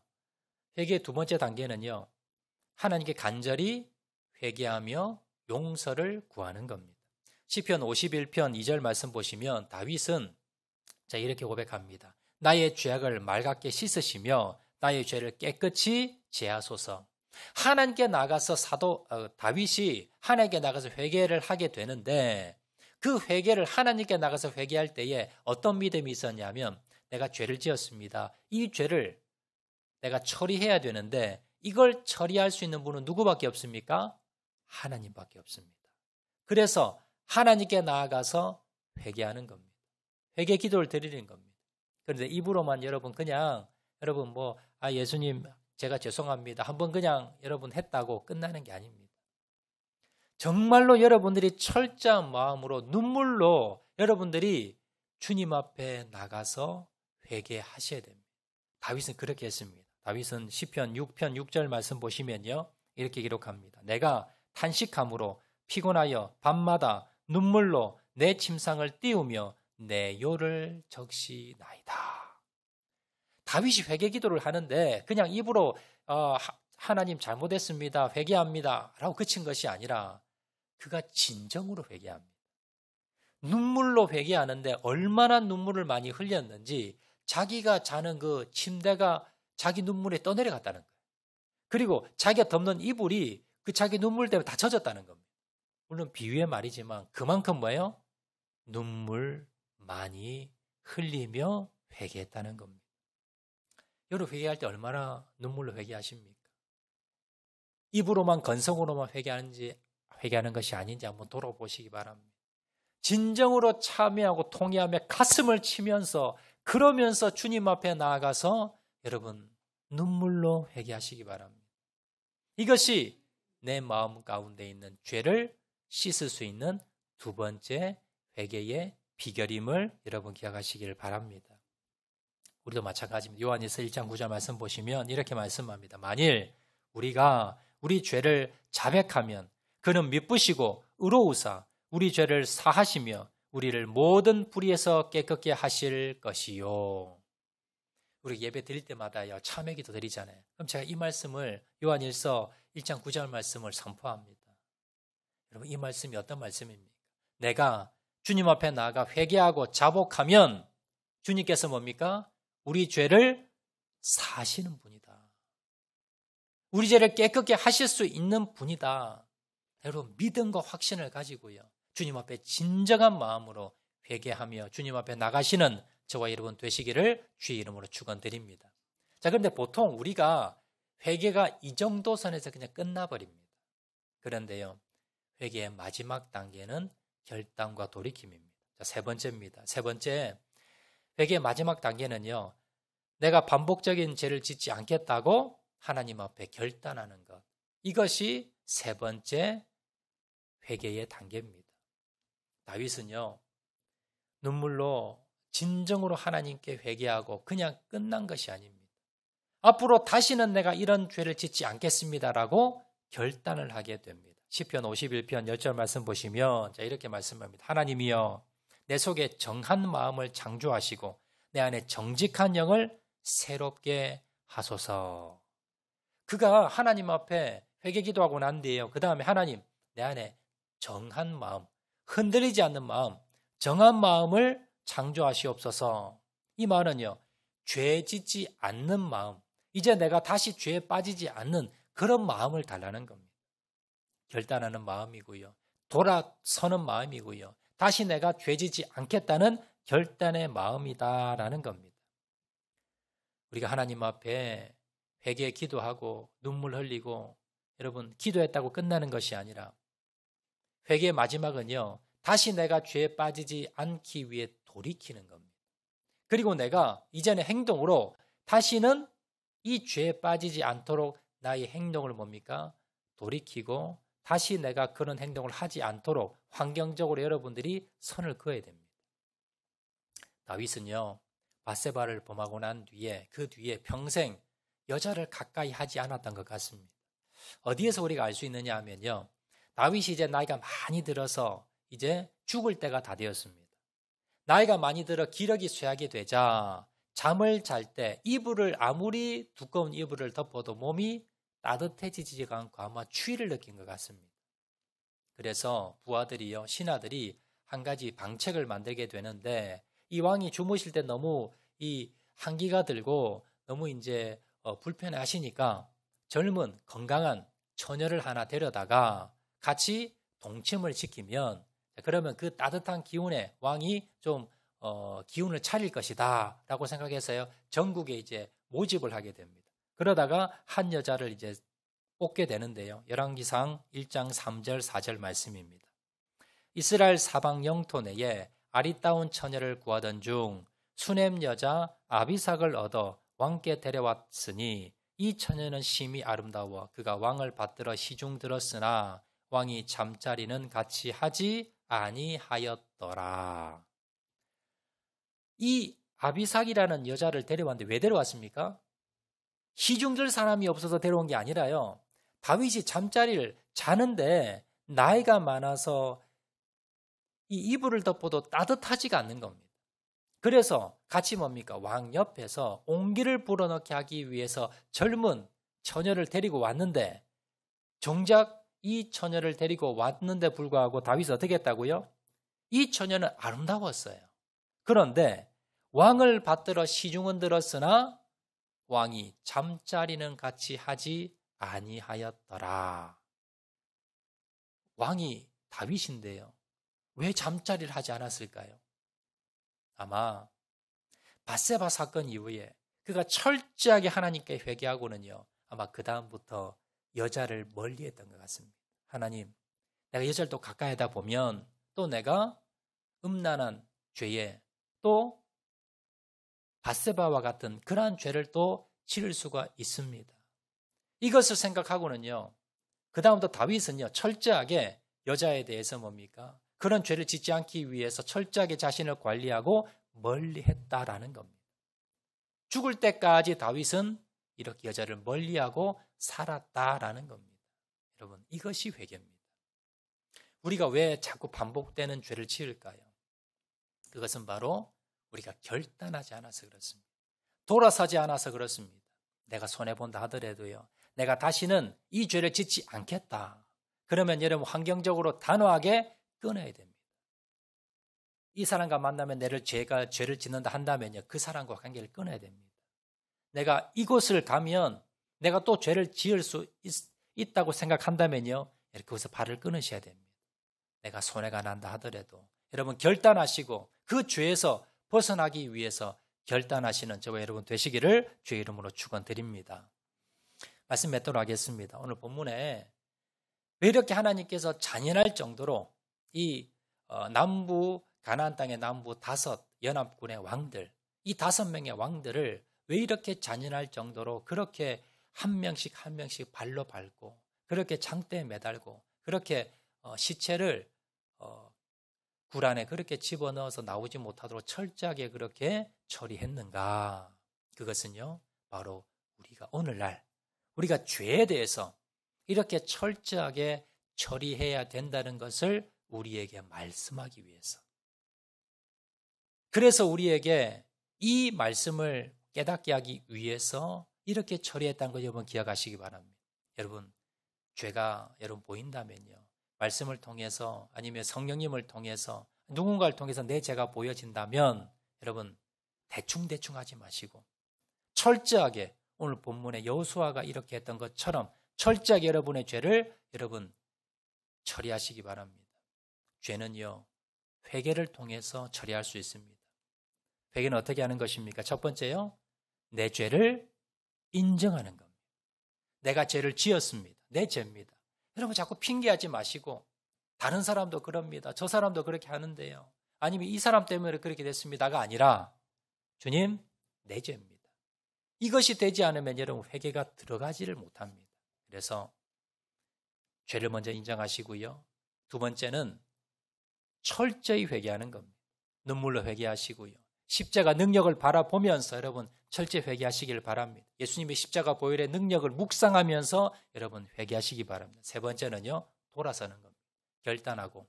회개의 두 번째 단계는요, 하나님께 간절히 회개하며 용서를 구하는 겁니다. 시편 51편 2절 말씀 보시면 다윗은 이렇게 고백합니다. 나의 죄악을 맑게 씻으시며 나의 죄를 깨끗이 제하소서. 하나님께 나가서 다윗이 하나님께 나가서 회개를 하게 되는데, 그 회개를 하나님께 나가서 회개할 때에 어떤 믿음이 있었냐면, 내가 죄를 지었습니다. 이 죄를 내가 처리해야 되는데 이걸 처리할 수 있는 분은 누구밖에 없습니까? 하나님밖에 없습니다. 그래서 하나님께 나아가서 회개하는 겁니다. 회개 기도를 드리는 겁니다. 그런데 입으로만 여러분 예수님 제가 죄송합니다. 한번 그냥 여러분 했다고 끝나는 게 아닙니다. 정말로 여러분들이 철저한 마음으로 눈물로 여러분들이 주님 앞에 나가서 회개하셔야 됩니다. 다윗은 그렇게 했습니다. 다윗은 시편 6편 6절 말씀 보시면요, 이렇게 기록합니다. 내가 탄식함으로 피곤하여 밤마다 눈물로 내 침상을 띄우며 내 요를 적시나이다. 다윗이 회개 기도를 하는데 그냥 입으로 하나님 잘못했습니다, 회개합니다 라고 그친 것이 아니라 그가 진정으로 회개합니다. 눈물로 회개하는데 얼마나 눈물을 많이 흘렸는지 자기가 자는 그 침대가 자기 눈물에 떠내려갔다는 거예요. 그리고 자기가 덮는 이불이 그 자기 눈물 때문에 다 젖었다는 겁니다. 물론 비유의 말이지만 그만큼 뭐예요? 눈물 많이 흘리며 회개했다는 겁니다. 여러분 회개할 때 얼마나 눈물로 회개하십니까? 입으로만 건성으로만 회개하는 것이 아닌지 한번 돌아보시기 바랍니다. 진정으로 참회하고 통회하며 가슴을 치면서 그러면서 주님 앞에 나아가서 여러분 눈물로 회개하시기 바랍니다. 이것이 내 마음 가운데 있는 죄를 씻을 수 있는 두 번째 회개의 비결임을 여러분 기억하시기를 바랍니다. 우리도 마찬가지입니다. 요한일서 1장 9절 말씀 보시면 이렇게 말씀합니다. 만일 우리가 우리 죄를 자백하면 그는 미쁘시고 의로우사 우리 죄를 사하시며 우리를 모든 불의에서 깨끗게 하실 것이요. 우리 예배 드릴 때마다 참회기도 드리잖아요. 그럼 제가 이 말씀을 요한일서 1장 9절 말씀을 선포합니다. 여러분 이 말씀이 어떤 말씀입니까? 내가 주님 앞에 나아가 회개하고 자복하면 주님께서 뭡니까? 우리 죄를 사하시는 분이다. 우리 죄를 깨끗게 하실 수 있는 분이다. 여러분 믿음과 확신을 가지고요, 주님 앞에 진정한 마음으로 회개하며 주님 앞에 나가시는 저와 여러분 되시기를 주의 이름으로 축원드립니다. 자, 그런데 보통 우리가 회개가 이 정도 선에서 그냥 끝나버립니다. 그런데요, 회개의 마지막 단계는 결단과 돌이킴입니다. 자, 세 번째입니다. 세 번째, 회개의 마지막 단계는요, 내가 반복적인 죄를 짓지 않겠다고 하나님 앞에 결단하는 것. 이것이 세 번째 회개의 단계입니다. 다윗은요, 눈물로 진정으로 하나님께 회개하고 그냥 끝난 것이 아닙니다. 앞으로 다시는 내가 이런 죄를 짓지 않겠습니다라고 결단을 하게 됩니다. 시편 51편 10절 말씀 보시면 이렇게 말씀합니다. 하나님이여 내 속에 정한 마음을 창조하시고 내 안에 정직한 영을 새롭게 하소서. 그가 하나님 앞에 회개 기도하고 난 뒤에요, 그 다음에 하나님 내 안에 정한 마음, 흔들리지 않는 마음, 정한 마음을 창조하시옵소서. 이 말은요, 죄 짓지 않는 마음, 이제 내가 다시 죄에 빠지지 않는 그런 마음을 달라는 겁니다. 결단하는 마음이고요. 돌아서는 마음이고요. 다시 내가 죄지지 않겠다는 결단의 마음이다라는 겁니다. 우리가 하나님 앞에 회개 기도하고 눈물 흘리고 여러분 기도했다고 끝나는 것이 아니라 회개의 마지막은요. 다시 내가 죄에 빠지지 않기 위해 돌이키는 겁니다. 그리고 내가 이전의 행동으로 다시는 이 죄에 빠지지 않도록 나의 행동을 뭡니까? 돌이키고 다시 내가 그런 행동을 하지 않도록 환경적으로 여러분들이 선을 그어야 됩니다. 다윗은요. 밧세바를 범하고 난 뒤에 그 뒤에 평생 여자를 가까이 하지 않았던 것 같습니다. 어디에서 우리가 알 수 있느냐 하면요. 다윗이 이제 나이가 많이 들어서 이제 죽을 때가 다 되었습니다. 나이가 많이 들어 기력이 쇠하게 되자 잠을 잘 때 이불을 아무리 두꺼운 이불을 덮어도 몸이 따뜻해지지가 않고 아마 추위를 느낀 것 같습니다. 그래서 부하들이요, 신하들이 한 가지 방책을 만들게 되는데 이 왕이 주무실 때 너무 이 한기가 들고 너무 이제 불편해 하시니까 젊은 건강한 처녀를 하나 데려다가 같이 동침을 시키면 그러면 그 따뜻한 기운에 왕이 좀 기운을 차릴 것이다 라고 생각해서요 전국에 이제 모집을 하게 됩니다. 그러다가 한 여자를 이제 뽑게 되는데요. 열왕기상 1장 3절 4절 말씀입니다. 이스라엘 사방 영토 내에 아리따운 처녀를 구하던 중 수넴 여자 아비삭을 얻어 왕께 데려왔으니 이 처녀는 심히 아름다워 그가 왕을 받들어 시중 들었으나 왕이 잠자리는 같이 하지 아니하였더라. 이 아비삭이라는 여자를 데려왔는데 왜 데려왔습니까? 시중 들 사람이 없어서 데려온 게 아니라요. 다윗이 잠자리를 자는데 나이가 많아서 이 이불을 덮어도 따뜻하지가 않는 겁니다. 그래서 같이 뭡니까? 왕 옆에서 온기를 불어넣게 하기 위해서 젊은 처녀를 데리고 왔는데 정작 이 처녀를 데리고 왔는데 불구하고 다윗이 어떻게 했다고요? 이 처녀는 아름다웠어요. 그런데 왕을 받들어 시중은 들었으나 왕이 잠자리는 같이 하지 아니하였더라. 왕이 다윗인데요. 왜 잠자리를 하지 않았을까요? 아마 밧세바 사건 이후에 그가 철저하게 하나님께 회개하고는요. 아마 그 다음부터 여자를 멀리했던 것 같습니다. 하나님, 내가 여자를 또 가까이 하다 보면 또 내가 음란한 죄에 또 밧세바와 같은 그러한 죄를 또 지을 수가 있습니다. 이것을 생각하고는요. 그 다음부터 다윗은요. 철저하게 여자에 대해서 뭡니까? 그런 죄를 짓지 않기 위해서 철저하게 자신을 관리하고 멀리했다라는 겁니다. 죽을 때까지 다윗은 이렇게 여자를 멀리하고 살았다라는 겁니다. 여러분, 이것이 회개입니다. 우리가 왜 자꾸 반복되는 죄를 지을까요? 그것은 바로 우리가 결단하지 않아서 그렇습니다. 돌아서지 않아서 그렇습니다. 내가 손해본다 하더라도요. 내가 다시는 이 죄를 짓지 않겠다. 그러면 여러분 환경적으로 단호하게 끊어야 됩니다. 이 사람과 만나면 죄를 짓는다 한다면요. 그 사람과 관계를 끊어야 됩니다. 내가 이곳을 가면 내가 또 죄를 지을 수 있다고 생각한다면요. 거기서 발을 끊으셔야 됩니다. 내가 손해가 난다 하더라도 여러분 결단하시고 그 죄에서 벗어나기 위해서 결단하시는 저와 여러분 되시기를 주의 이름으로 축원드립니다. 말씀 맺도록 하겠습니다. 오늘 본문에 왜 이렇게 하나님께서 잔인할 정도로 이 남부 가나안 땅의 남부 5 연합군의 왕들, 이 5명의 왕들을 왜 이렇게 잔인할 정도로 그렇게 한 명씩 발로 밟고 그렇게 장대에 매달고 그렇게 시체를 굴 안에 그렇게 집어넣어서 나오지 못하도록 철저하게 그렇게 처리했는가? 그것은요, 바로 우리가 오늘날 우리가 죄에 대해서 이렇게 철저하게 처리해야 된다는 것을 우리에게 말씀하기 위해서. 그래서 우리에게 이 말씀을 깨닫게 하기 위해서 이렇게 처리했다는 걸 여러분 기억하시기 바랍니다. 여러분, 죄가 여러분 보인다면요. 말씀을 통해서 아니면 성령님을 통해서 누군가를 통해서 내 죄가 보여진다면 여러분 대충 하지 마시고 철저하게 오늘 본문에 여호수아가 이렇게 했던 것처럼 철저하게 여러분의 죄를 여러분 처리하시기 바랍니다. 죄는요, 회개를 통해서 처리할 수 있습니다. 회개는 어떻게 하는 것입니까? 첫 번째요, 내 죄를 인정하는 겁니다. 내가 죄를 지었습니다. 내 죄입니다. 여러분 자꾸 핑계하지 마시고, 다른 사람도 그럽니다. 저 사람도 그렇게 하는데요. 아니면 이 사람 때문에 그렇게 됐습니다가 아니라, 주님, 내 죄입니다. 이것이 되지 않으면 여러분 회개가 들어가지를 못합니다. 그래서 죄를 먼저 인정하시고요. 두 번째는 철저히 회개하는 겁니다. 눈물로 회개하시고요. 십자가 능력을 바라보면서 여러분 철저히 회개하시길 바랍니다. 예수님의 십자가 보혈의 능력을 묵상하면서 여러분 회개하시기 바랍니다. 세 번째는요, 돌아서는 겁니다. 결단하고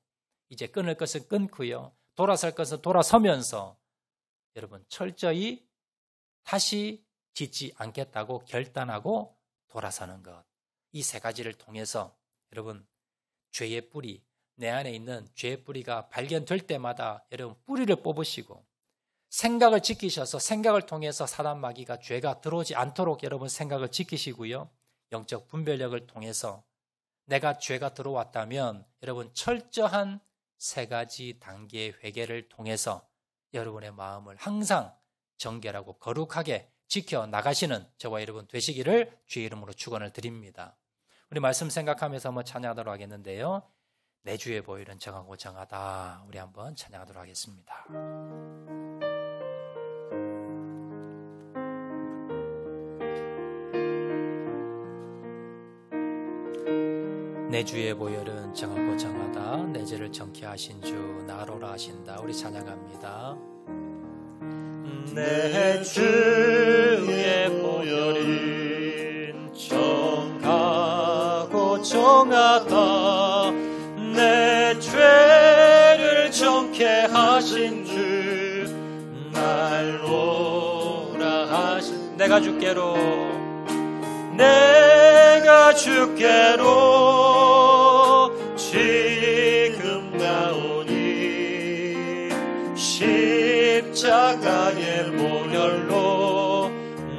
이제 끊을 것은 끊고요, 돌아설 것은 돌아서면서 여러분 철저히 다시 짓지 않겠다고 결단하고 돌아서는 것. 이 세 가지를 통해서 여러분 죄의 뿌리, 내 안에 있는 죄의 뿌리가 발견될 때마다 여러분 뿌리를 뽑으시고 생각을 지키셔서 생각을 통해서 사단 마귀가 죄가 들어오지 않도록 여러분 생각을 지키시고요. 영적 분별력을 통해서 내가 죄가 들어왔다면 여러분 철저한 세 가지 단계의 회개를 통해서 여러분의 마음을 항상 정결하고 거룩하게 지켜나가시는 저와 여러분 되시기를 주의 이름으로 축원을 드립니다. 우리 말씀 생각하면서 한번 찬양하도록 하겠는데요. 내 주의 보혈은 정하고 정하다. 우리 한번 찬양하도록 하겠습니다. 내 주의 보혈은 정하고 정하다. 내 죄를 정케 하신 주 나로라 하신다. 우리 찬양합니다. 내 주의 보혈은 정하고 정하다. 내 죄를 정케 하신 주 날로라 하신. 내가 주께로 지금 나오니 십자가의 보혈로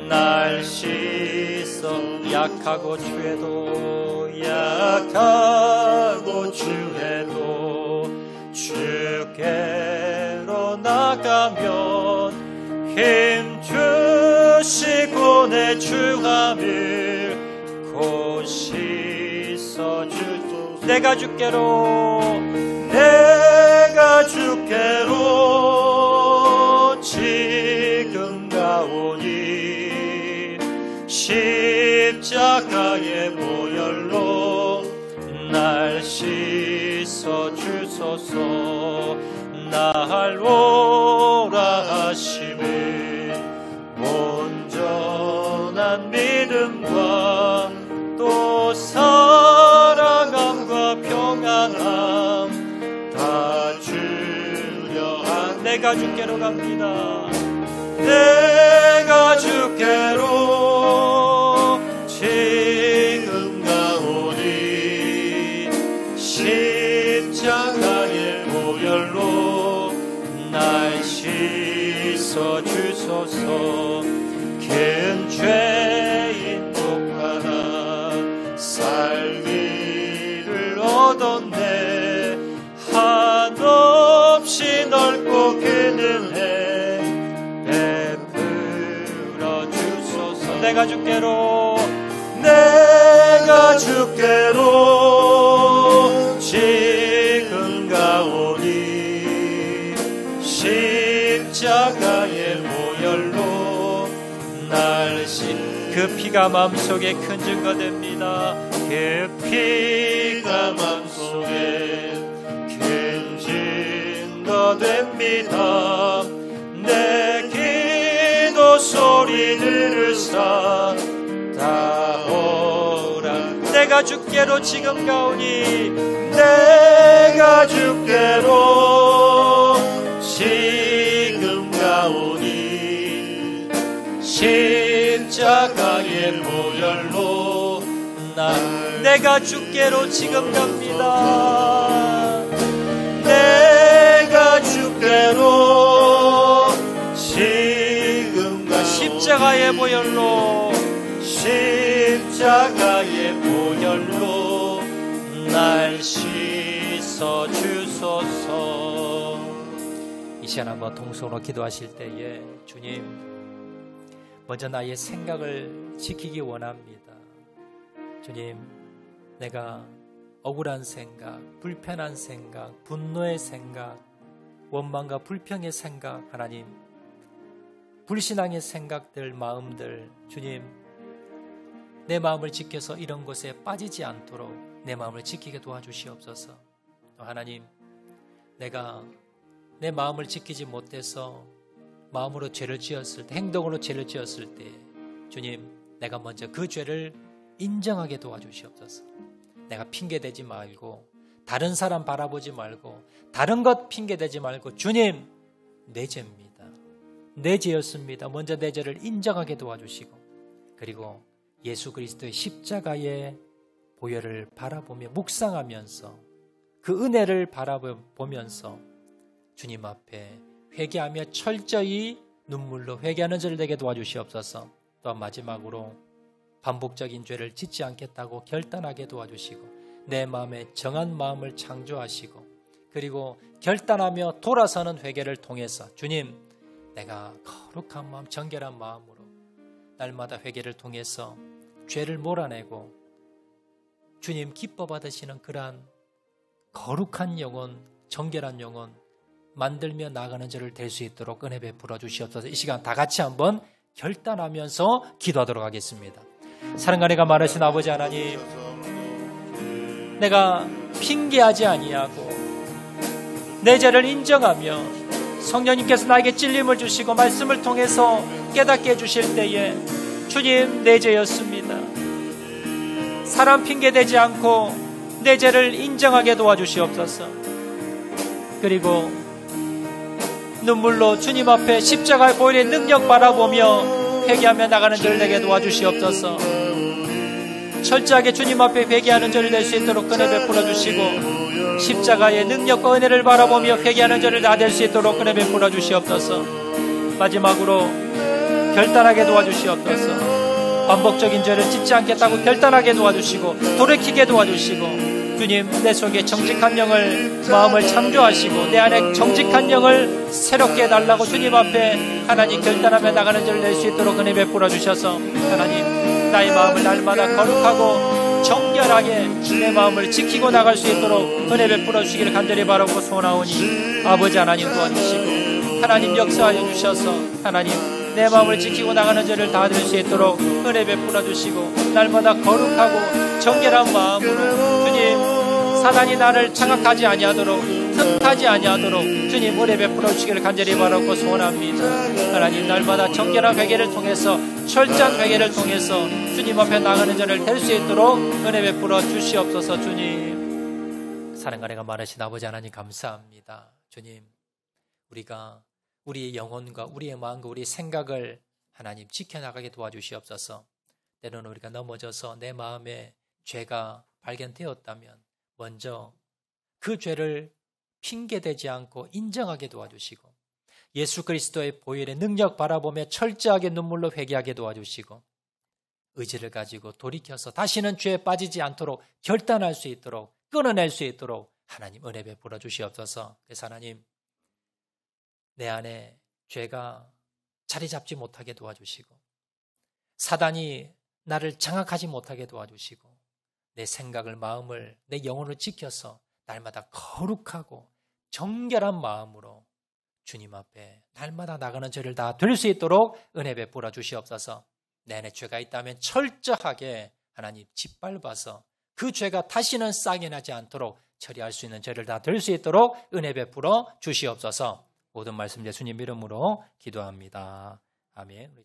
날 씻어. 약하고 추해도 주께로 나가면 힘 주시고 내 주함을 곧 씻어주소. 내가 주께로 지금 가오니 십자가의 보혈로 날 씻어주소서. 날 오라 하심을 온전한 믿음과 또 사랑함과 평안함 다 주려 한. 내가 주께로 갑니다. 내가 주께로 지금 가오니 십자가의 보혈로 날 씻어주소서. 큰 죄인 복하나 살기를 얻었네. 한없이 넓고 큰 은혜 베풀어 주소서. 내가 주께로 지금 가오니 십자가의 보혈로 날 그 피가 마음속에 큰 증거됩니다. 그 피가 마음속에 큰 증거됩니다. 내 기도 소리 들으사 다오라. 내가 주께로 지금 가오니 내가 주께로 지금 가오니 십자가의 보혈로 내가 주께로 지금 갑니다. 내가 주께로 지금 가. 십자가의 보혈로 날 씻어 주소서. 이 시간 한번 동성으로 기도하실 때에 주님, 먼저 나의 생각을 지키기 원합니다. 주님, 내가 억울한 생각, 불편한 생각, 분노의 생각, 원망과 불평의 생각, 하나님, 불신앙의 생각들, 마음들, 주님, 내 마음을 지켜서 이런 것에 빠지지 않도록 내 마음을 지키게 도와주시옵소서. 또 하나님, 내가 내 마음을 지키지 못해서 마음으로 죄를 지었을 때, 행동으로 죄를 지었을 때, 주님, 내가 먼저 그 죄를 인정하게 도와주시옵소서. 내가 핑계대지 말고, 다른 사람 바라보지 말고, 다른 것 핑계대지 말고, 주님, 내 죄입니다. 내 죄였습니다. 먼저 내 죄를 인정하게 도와주시고, 그리고 예수 그리스도의 십자가의 보혈을 바라보며 묵상하면서 그 은혜를 바라보면서 주님 앞에 회개하며 철저히 눈물로 회개하는 저를 되게 도와주시옵소서. 또한 마지막으로 반복적인 죄를 짓지 않겠다고 결단하게 도와주시고, 내 마음에 정한 마음을 창조하시고, 그리고 결단하며 돌아서는 회개를 통해서 주님, 내가 거룩한 마음, 정결한 마음으로 날마다 회개를 통해서 죄를 몰아내고 주님 기뻐 받으시는 그러한 거룩한 영혼, 정결한 영혼 만들며 나가는 저를 될 수 있도록 은혜 베풀어 주시옵소서. 이 시간 다 같이 한번 결단하면서 기도하도록 하겠습니다. 사랑과 내가 말하신 아버지 하나님, 내가 핑계하지 아니하고 내 죄를 인정하며 성령님께서 나에게 찔림을 주시고 말씀을 통해서 깨닫게 해주실 때에 주님, 내 죄였습니다. 사람 핑계대지 않고 내 죄를 인정하게 도와주시옵소서. 그리고 눈물로 주님 앞에 십자가의 보혈의 능력 바라보며 회개하며 나가는 저를 되게 도와주시옵소서. 철저하게 주님 앞에 회개하는 저를 될 수 있도록 은혜 베풀어 주시고, 십자가의 능력과 은혜를 바라보며 회개하는 저를 다 될 수 있도록 은혜 베풀어 주시옵소서. 마지막으로 결단하게 도와주시옵소서. 반복적인 죄를 짓지 않겠다고 결단하게 도와주시고, 돌이키게 도와주시고, 주님, 내 속에 정직한 영을, 마음을 창조하시고 내 안에 정직한 영을 새롭게 해달라고 주님 앞에 하나님 결단하며 나가는 저를 낼 수 있도록 은혜 베풀어 주셔서, 하나님, 나의 마음을 날마다 거룩하고 정결하게 내 마음을 지키고 나갈 수 있도록 은혜 베풀어 주시기를 간절히 바라고 소원하오니, 아버지 하나님 도와주시고 하나님 역사하여 주셔서 하나님, 내 마음을 지키고 나가는 저를 다 될 수 있도록 은혜 베풀어 주시고, 날마다 거룩하고 정결한 마음으로 주님, 사단이 나를 장악하지 아니하도록, 틈타지 아니하도록 주님 은혜 베풀어 주시기를 간절히 바라고 소원합니다. 하나님, 날마다 정결한 회개를 통해서, 철저한 회개를 통해서 주님 앞에 나가는 저를 될 수 있도록 은혜 베풀어 주시옵소서. 주님, 사랑과 내가 말하신 아버지 하나님 감사합니다. 주님, 우리가 우리의 영혼과 우리의 마음과 우리의 생각을 하나님 지켜나가게 도와주시옵소서. 때로는 우리가 넘어져서 내 마음에 죄가 발견되었다면 먼저 그 죄를 핑계대지 않고 인정하게 도와주시고, 예수 그리스도의 보혈의 능력 바라보며 철저하게 눈물로 회개하게 도와주시고, 의지를 가지고 돌이켜서 다시는 죄에 빠지지 않도록 결단할 수 있도록, 끊어낼 수 있도록 하나님 은혜 베풀어 주시옵소서. 그래서 하나님, 내 안에 죄가 자리 잡지 못하게 도와주시고, 사단이 나를 장악하지 못하게 도와주시고, 내 생각을, 마음을, 내 영혼을 지켜서 날마다 거룩하고 정결한 마음으로 주님 앞에 날마다 나가는 저를 다 될 수 있도록 은혜 베풀어 주시옵소서. 내 안에 죄가 있다면 철저하게 하나님 짓밟아서 그 죄가 다시는 싹이 나지 않도록 처리할 수 있는 저를 다 될 수 있도록 은혜 베풀어 주시옵소서. 모든 말씀 예수님 이름으로 기도합니다. 아멘.